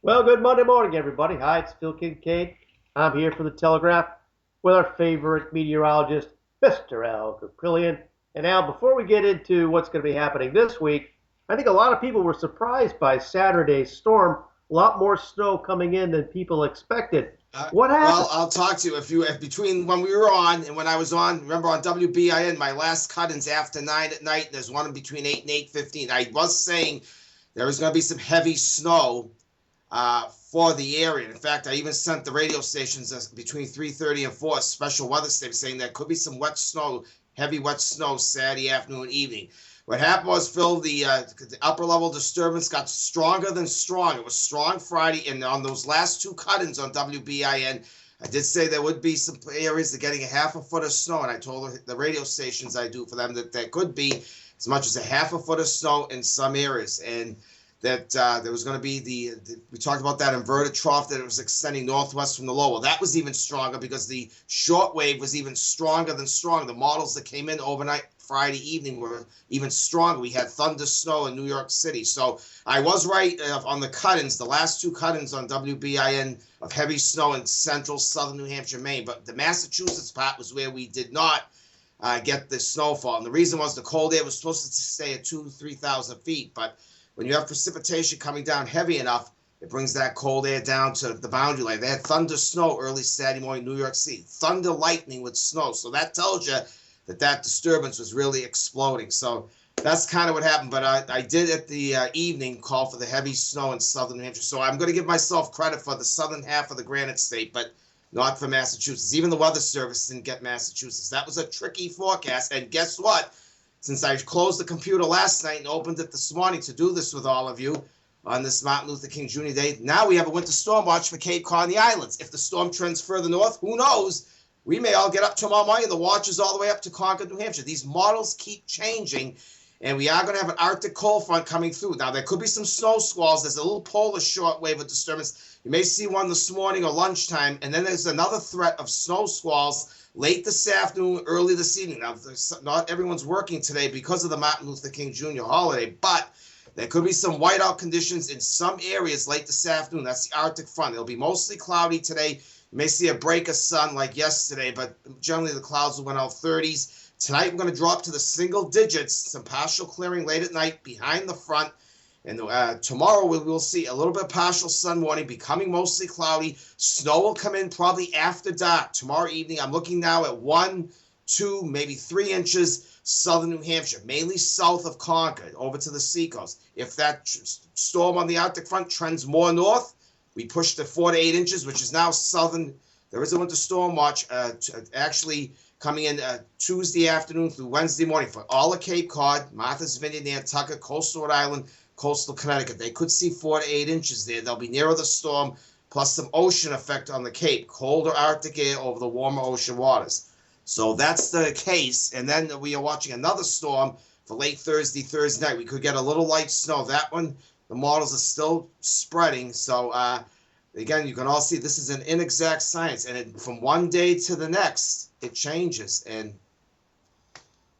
Well, good Monday morning, everybody. Hi, it's Phil Kincaid. I'm here for the Telegraph with our favorite meteorologist, Mr. Al Caprillion. And Al, before we get into what's going to be happening this week, I think a lot of people were surprised by Saturday's storm. A lot more snow coming in than people expected. What Well, happened? I'll talk to you if between when we were on and when I was on. Remember on WBIN, my last cut-ins after 9 at night. There's one in between 8 and 8:15. I was saying there was going to be some heavy snow for the area. In fact, I even sent the radio stations between 3:30 and 4 special weather statements saying there could be some wet snow, heavy wet snow Saturday afternoon and evening. What happened was, Phil, the upper level disturbance got stronger than strong. It was strong Friday, and on those last two cut-ins on WBIN, I did say there would be some areas that getting a half a foot of snow, and I told the radio stations I do for them that there could be as much as a half a foot of snow in some areas, and that there was going to be we talked about that inverted trough that it was extending northwest from the low. Well, that was even stronger because the short wave was even stronger than strong. The models that came in overnight Friday evening were even stronger. We had thunder snow in New York City. So I was right on the cut-ins, the last two cut-ins on WBIN of heavy snow in central, southern New Hampshire, Maine. But the Massachusetts part was where we did not get the snowfall. And the reason was the cold air was supposed to stay at 3,000 feet. But when you have precipitation coming down heavy enough, it brings that cold air down to the boundary line. They had thunder snow early Saturday morning, New York City. Thunder lightning with snow. So that tells you that disturbance was really exploding. So that's kind of what happened. But I did at the evening call for the heavy snow in southern New Hampshire. So I'm going to give myself credit for the southern half of the Granite State, but not for Massachusetts. Even the Weather Service didn't get Massachusetts. That was a tricky forecast. And guess what? Since I closed the computer last night and opened it this morning to do this with all of you on this Martin Luther King Jr. Day, now we have a winter storm watch for Cape Cod and the islands. If the storm trends further north, who knows? We may all get up tomorrow morning. The watch is all the way up to Concord, New Hampshire. These models keep changing, and we are going to have an Arctic cold front coming through. Now, there could be some snow squalls. There's a little polar shortwave of disturbance. You may see one this morning or lunchtime, and then there's another threat of snow squalls late this afternoon, early this evening. Now, not everyone's working today because of the Martin Luther King Jr. holiday, but there could be some whiteout conditions in some areas late this afternoon. That's the Arctic front. It'll be mostly cloudy today. You may see a break of sun like yesterday, but generally the clouds will went out 30s. Tonight we're going to drop to the single digits, some partial clearing late at night behind the front. And tomorrow we'll see a little bit of partial sun warning, becoming mostly cloudy. Snow will come in probably after dark tomorrow evening. I'm looking now at 1, 2, maybe 3 inches southern New Hampshire, mainly south of Concord, over to the seacoast. If that storm on the Arctic front trends more north, we push to 4 to 8 inches, which is now southern. There is a winter storm watch actually coming in Tuesday afternoon through Wednesday morning for all of Cape Cod, Martha's Vineyard, Nantucket, coastal Rhode Island, coastal Connecticut. They could see 4 to 8 inches there. They'll be nearer the storm, plus some ocean effect on the Cape, colder Arctic air over the warmer ocean waters. So that's the case. And then we are watching another storm for late Thursday night. We could get a little light snow. That one, the models are still spreading. So again, you can all see this is an inexact science. And from one day to the next, it changes. And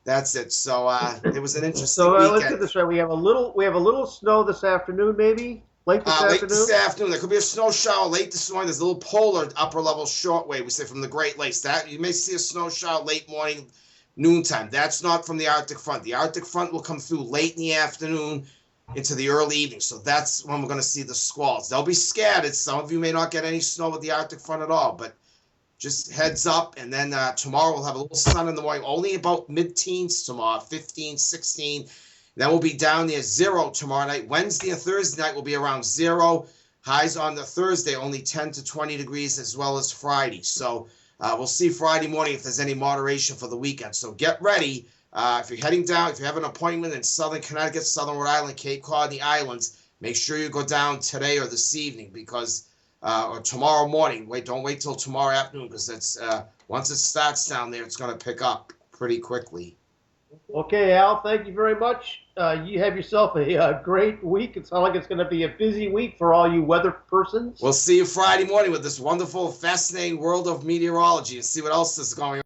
that's it. So it was an interesting weekend. Let's get this right. We have a little snow this afternoon, maybe late this afternoon. Late this afternoon, there could be a snow shower late this morning. There's a little polar upper level shortwave, we say, from the Great Lakes. That you may see a snow shower late morning, noontime. That's not from the Arctic front. The Arctic front will come through late in the afternoon into the early evening. So that's when we're going to see the squalls. They'll be scattered. Some of you may not get any snow with the Arctic front at all, but just heads up. And then tomorrow we'll have a little sun in the morning, only about mid-teens tomorrow, 15, 16. Then we'll be down near 0 tomorrow night. Wednesday and Thursday night will be around 0. Highs on the Thursday, only 10 to 20 degrees, as well as Friday. So we'll see Friday morning if there's any moderation for the weekend. So get ready. If you're heading down, if you have an appointment in southern Connecticut, southern Rhode Island, Cape Cod, and the islands, make sure you go down today or this evening because or tomorrow morning. Don't wait till tomorrow afternoon because it's once it starts down there, it's going to pick up pretty quickly. Okay, Al, thank you very much. You have yourself a great week. It sounds like it's going to be a busy week for all you weather persons. We'll see you Friday morning with this wonderful, fascinating world of meteorology and see what else is going on.